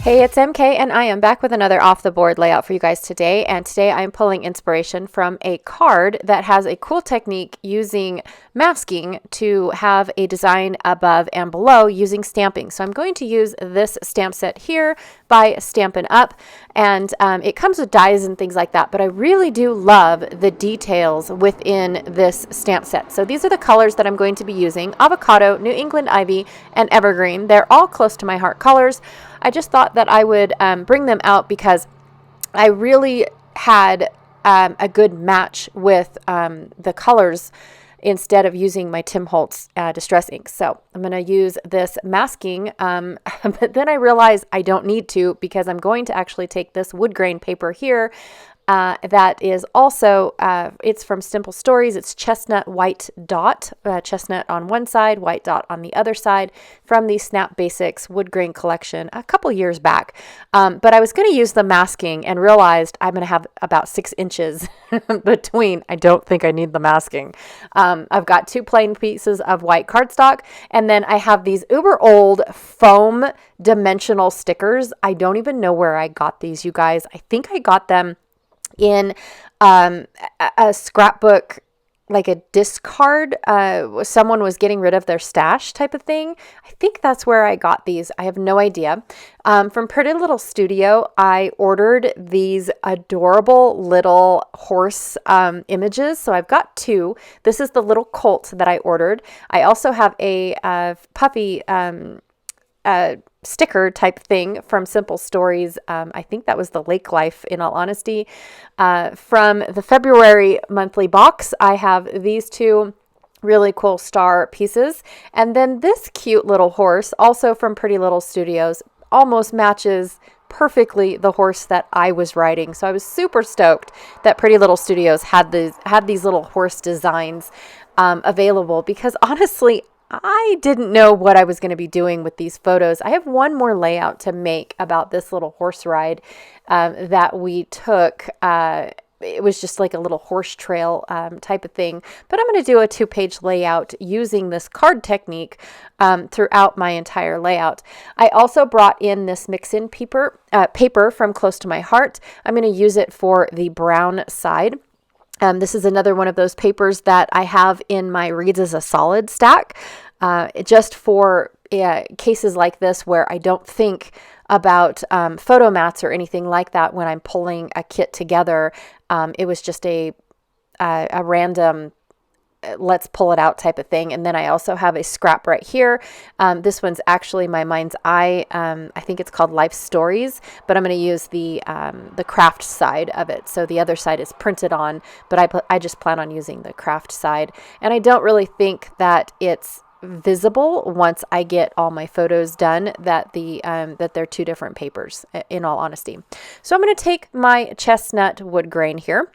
Hey, it's MK, and I am back with another off the board layout for you guys today. And today I'm pulling inspiration from a card that has a cool technique using masking to have a design above and below using stamping. So I'm going to use this stamp set here by Stampin' Up, and it comes with dies and things like that, but I really do love the details within this stamp set. So these are the colors that I'm going to be using: Avocado, New England Ivy, and Evergreen. They're all close to my heart colors. I just thought that I would bring them out because I really had a good match with the colors instead of using my Tim Holtz Distress ink. So I'm going to use this masking, but then I realized I don't need to, because I'm going to actually take this wood grain paper here. That is also, it's from Simple Stories. It's chestnut white dot, chestnut on one side, white dot on the other side, from the Snap Basics wood grain collection a couple years back. But I was going to use the masking and realized I'm going to have about 6 inches between. I don't think I need the masking. I've got 2 plain pieces of white cardstock, and then I have these uber old foam dimensional stickers. I don't even know where I got these, you guys. I think I got them in a scrapbook, like a discard. Someone was getting rid of their stash type of thing. I think that's where I got these. I have no idea. From Pretty Little Studio, I ordered these adorable little horse images. So I've got 2. This is the little colt that I ordered. I also have a puppy sticker type thing from Simple Stories. I think that was the Lake Life, in all honesty. From the February monthly box, I have these 2 really cool star pieces. And then this cute little horse, also from Pretty Little Studios, almost matches perfectly the horse that I was riding. So I was super stoked that Pretty Little Studios had these little horse designs available, because honestly, I didn't know what I was going to be doing with these photos. I have one more layout to make about this little horse ride that we took. It was just like a little horse trail type of thing. But I'm going to do a 2-page layout using this card technique throughout my entire layout. I also brought in this mix-in paper from Close to My Heart. I'm going to use it for the brown side. This is another one of those papers that I have in my Reads as a Solid stack, just for cases like this where I don't think about photo mats or anything like that when I'm pulling a kit together. It was just a random let's pull it out type of thing. And then I also have a scrap right here. This one's actually my Mind's Eye. I think it's called Life Stories, but I'm going to use the craft side of it. So the other side is printed on, but I just plan on using the craft side. And I don't really think that it's visible once I get all my photos done that they're 2 different papers, in all honesty. So I'm going to take my chestnut wood grain here,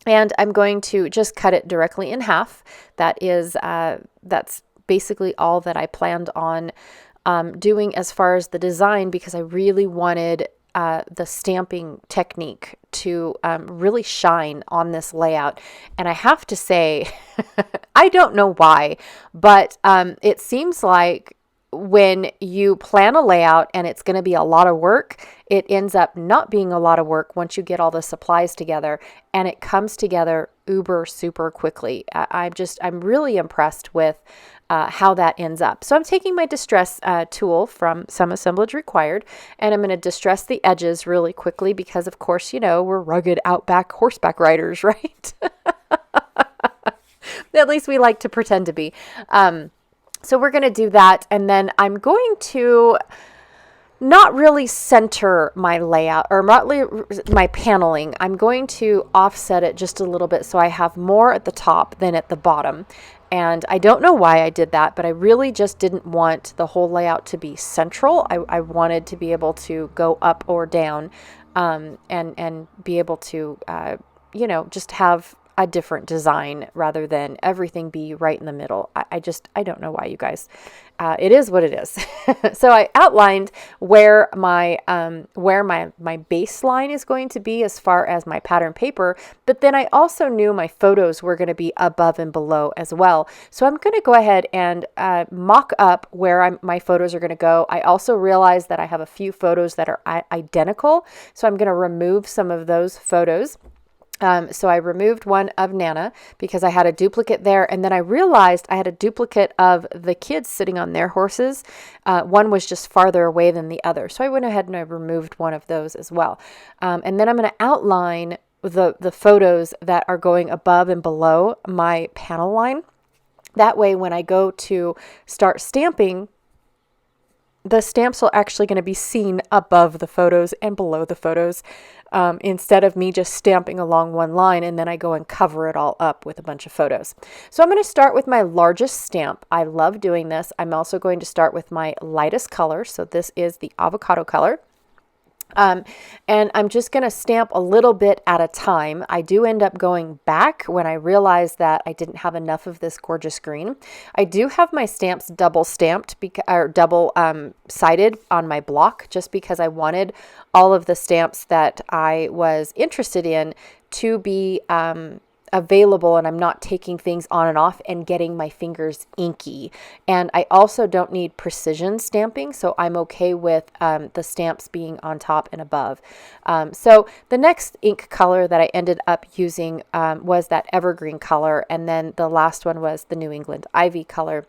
and I'm going to just cut it directly in half. That's basically all that I planned on doing as far as the design, because I really wanted the stamping technique to really shine on this layout. And I have to say, I don't know why, but it seems like when you plan a layout and it's going to be a lot of work, it ends up not being a lot of work once you get all the supplies together, and it comes together uber super quickly. I'm really impressed with how that ends up. So I'm taking my distress tool from Some Assemblage Required, and I'm going to distress the edges really quickly because, of course, we're rugged outback horseback riders, right? At least we like to pretend to be. So we're going to do that, and then I'm going to not really center my layout or my paneling. I'm going to offset it just a little bit so I have more at the top than at the bottom. And I don't know why I did that, but I really just didn't want the whole layout to be central. I wanted to be able to go up or down and be able to, just have a different design rather than everything be right in the middle. I don't know why, you guys. it is what it is. So I outlined where my baseline is going to be as far as my pattern paper, but then I also knew my photos were going to be above and below as well. So I'm going to go ahead and mock up where my photos are going to go. I also realized that I have a few photos that are identical, so I'm going to remove some of those photos. So I removed one of Nana because I had a duplicate there, and then I realized I had a duplicate of the kids sitting on their horses. One was just farther away than the other, so I went ahead and I removed one of those as well. And then I'm going to outline the photos that are going above and below my panel line. That way, when I go to start stamping, the stamps are actually going to be seen above the photos and below the photos, instead of me just stamping along one line and then I go and cover it all up with a bunch of photos. So I'm going to start with my largest stamp. I love doing this. I'm also going to start with my lightest color. So this is the avocado color. And I'm just going to stamp a little bit at a time. I do end up going back when I realize that I didn't have enough of this gorgeous green. I do have my stamps double stamped or double sided on my block, just because I wanted all of the stamps that I was interested in to be available, and I'm not taking things on and off and getting my fingers inky. And I also don't need precision stamping, so I'm okay with the stamps being on top and above. So the next ink color that I ended up using was that evergreen color, and then the last one was the New England Ivy color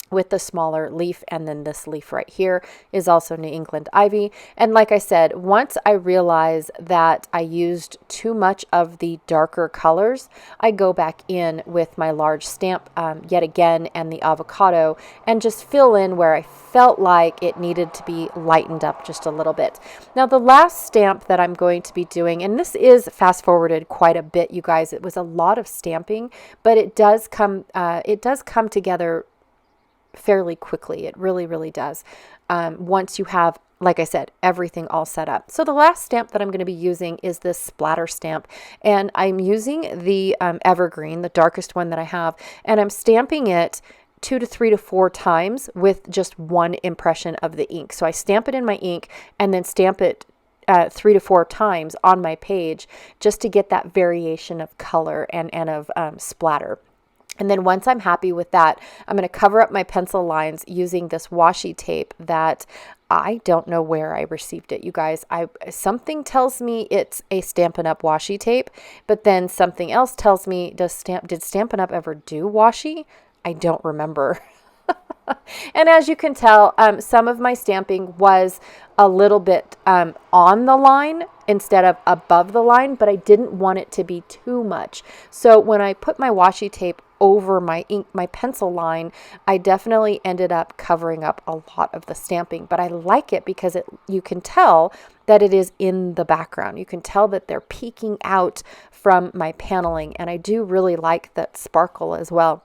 with the smaller leaf, and then this leaf right here is also New England Ivy. And like I said, once I realize that I used too much of the darker colors, I go back in with my large stamp yet again and the avocado and just fill in where I felt like it needed to be lightened up just a little bit. Now the last stamp that I'm going to be doing, and this is fast forwarded quite a bit, you guys, it was a lot of stamping, but it does come together fairly quickly. It really, really does. Once you have, like I said, everything all set up. So the last stamp that I'm going to be using is this splatter stamp, and I'm using the evergreen, the darkest one that I have, and I'm stamping it 2 to 3 to 4 times with just one impression of the ink. So I stamp it in my ink and then stamp it 3 to 4 times on my page just to get that variation of color and of splatter. And then once I'm happy with that, I'm going to cover up my pencil lines using this washi tape that I don't know where I received it, you guys. Something tells me it's a Stampin' Up! Washi tape, but then something else tells me, did Stampin' Up! Ever do washi? I don't remember. And as you can tell, some of my stamping was a little bit on the line instead of above the line, but I didn't want it to be too much. So when I put my washi tape over my pencil line, I definitely ended up covering up a lot of the stamping, but I like it because you can tell that it is in the background. You can tell that they're peeking out from my paneling, and I do really like that sparkle as well.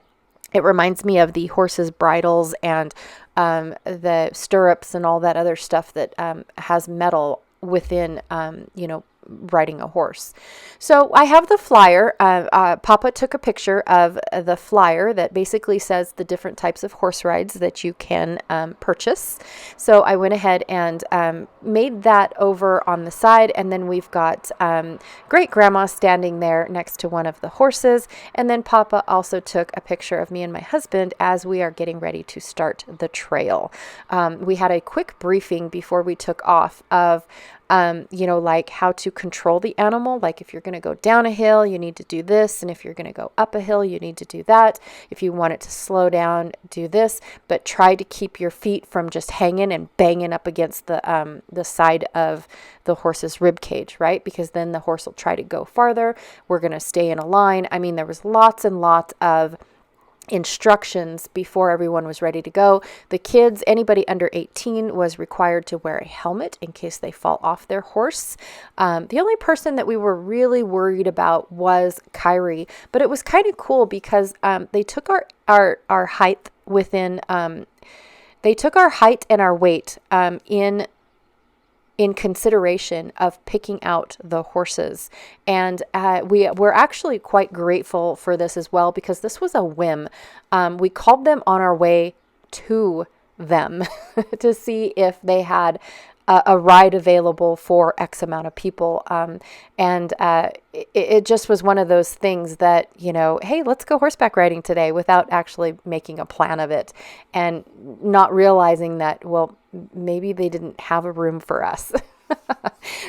It reminds me of the horses' bridles and the stirrups and all that other stuff that has metal within, riding a horse. So I have the flyer. Papa took a picture of the flyer that basically says the different types of horse rides that you can purchase. So I went ahead and made that over on the side, and then we've got great grandma standing there next to one of the horses, and then Papa also took a picture of me and my husband as we are getting ready to start the trail. We had a quick briefing before we took off of like how to control the animal. Like if you're going to go down a hill, you need to do this. And if you're going to go up a hill, you need to do that. If you want it to slow down, do this, but try to keep your feet from just hanging and banging up against the side of the horse's rib cage, right? Because then the horse will try to go farther. We're going to stay in a line. I mean, there was lots and lots of instructions before everyone was ready to go. The kids, anybody under 18, was required to wear a helmet in case they fall off their horse. The only person that we were really worried about was Kyrie, but it was kind of cool because they took our height within, they took our height and our weight in consideration of picking out the horses. And we're actually quite grateful for this as well, because this was a whim. We called them on our way to them to see if they had a ride available for X amount of people. And it just was one of those things that, hey, let's go horseback riding today, without actually making a plan of it and not realizing that, well, maybe they didn't have a room for us.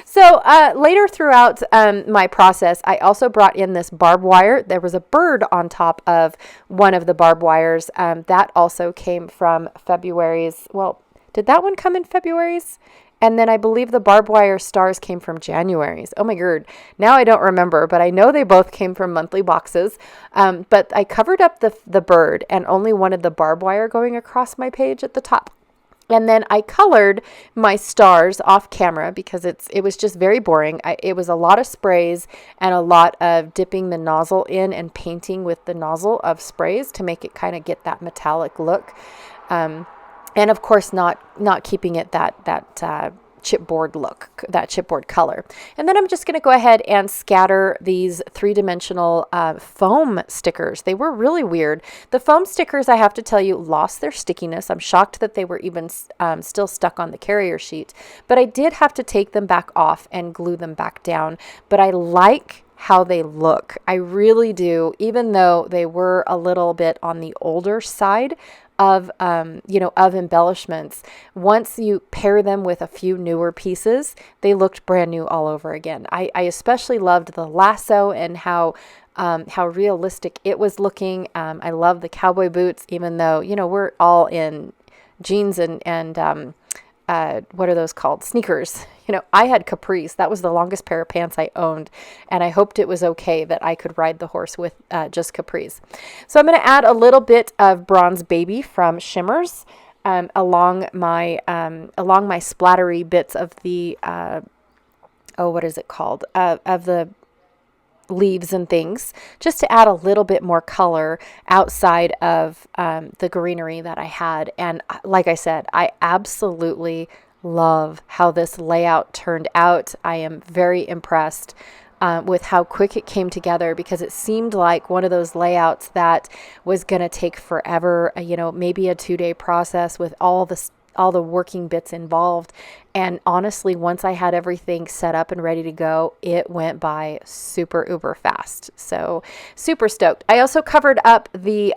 So later throughout my process, I also brought in this barbed wire. There was a bird on top of one of the barbed wires. That also came from February's. Well, did that one come in February's? And then I believe the barbed wire stars came from January's. Oh my God. Now I don't remember, but I know they both came from monthly boxes. But I covered up the bird and only wanted the barbed wire going across my page at the top. And then I colored my stars off camera because it was just very boring. It was a lot of sprays and a lot of dipping the nozzle in and painting with the nozzle of sprays to make it kind of get that metallic look. And of course, not keeping it that chipboard look, that chipboard color. And then I'm just going to go ahead and scatter these 3-dimensional foam stickers. They were really weird. The foam stickers, I have to tell you, lost their stickiness. I'm shocked that they were even still stuck on the carrier sheet. But I did have to take them back off and glue them back down. But I like how they look. I really do, even though they were a little bit on the older side of embellishments. Once you pair them with a few newer pieces, they looked brand new all over again. I especially loved the lasso and how realistic it was looking. I love the cowboy boots, even though, we're all in jeans and what are those called? Sneakers. I had capris. That was the longest pair of pants I owned. And I hoped it was okay that I could ride the horse with just capris. So I'm going to add a little bit of Bronze Baby from Shimmers along my splattery bits of the, what is it called? Of the leaves and things, just to add a little bit more color outside of the greenery that I had. And like I said, I absolutely love how this layout turned out. I am very impressed with how quick it came together, because it seemed like one of those layouts that was going to take forever, maybe a 2-day process with all the working bits involved. And honestly, once I had everything set up and ready to go, it went by super uber fast. So super stoked. I also covered up the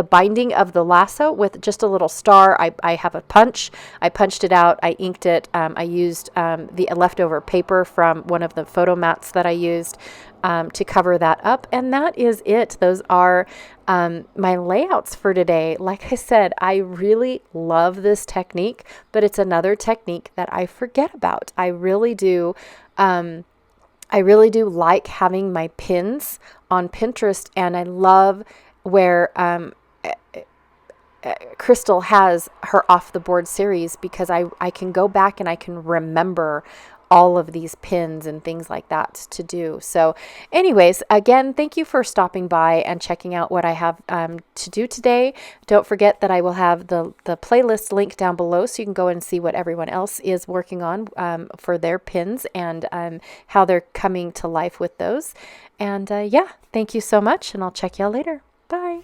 binding of the lasso with just a little star. I have a punch. I punched it out. I inked it. I used the leftover paper from one of the photo mats that I used to cover that up. And that is it. Those are my layouts for today. Like I said, I really love this technique, but it's another technique that I forget about. I really do like having my pins on Pinterest, and I love where Crystal has her Off the Board series, because I can go back and I can remember all of these pins and things like that to do. So anyways, again, thank you for stopping by and checking out what I have to do today. Don't forget that I will have the playlist link down below, so you can go and see what everyone else is working on for their pins and how they're coming to life with those. And thank you so much, and I'll check y'all later. Bye.